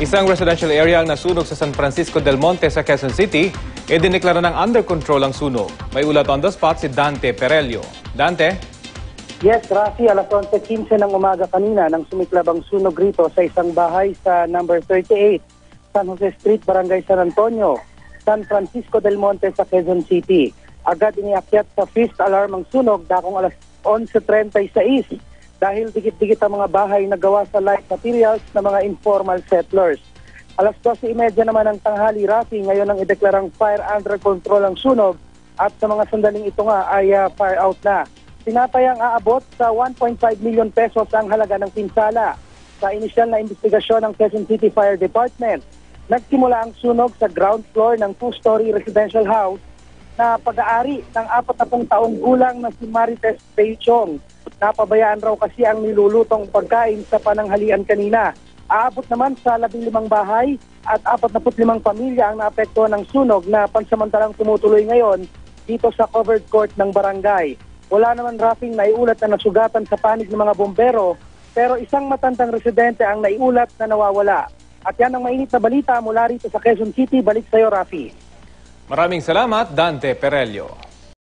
Isang residential area ang nasunog sa San Francisco del Monte sa Quezon City. Dineklara ng under control ang sunog. May ulat on the spot si Dante Perelio. Dante? Yes, Rafi, alas 11:15 ng umaga kanina nang sumiklab ang sunog rito sa isang bahay sa number 38, San Jose Street, Barangay San Antonio, San Francisco del Monte sa Quezon City. Agad iniakyat sa fifth alarm ang sunog dakong alas 11:36 dahil dikit-dikit ang mga bahay na gawa sa light materials ng mga informal settlers. Alas 12:30 naman ng tanghali, Rafi, ngayon ang ideklarang fire under control ang sunog at sa mga sandaling ito nga ay fire out na. Tinatayang aabot sa 1.5 million pesos ang halaga ng pinsala. Sa inisyal na investigasyon ng Quezon City Fire Department, nagsimula ang sunog sa ground floor ng 2-story residential house na pag-aari ng 40 taong gulang na si Marites Peichong. Napabayaan raw kasi ang nilulutong pagkain sa pananghalian kanina. Aabot naman sa 15 bahay at 45 pamilya ang naapektuhan ng sunog na pansamantalang tumutuloy ngayon dito sa covered court ng barangay. Wala naman, Rafing, naiulat na nasugatan sa panig ng mga bombero, pero isang matandang residente ang naiulat na nawawala. At yan ang mainit na balita mula rito sa Quezon City. Balik sa iyo, Rafi. Maraming salamat, Dante Perelio.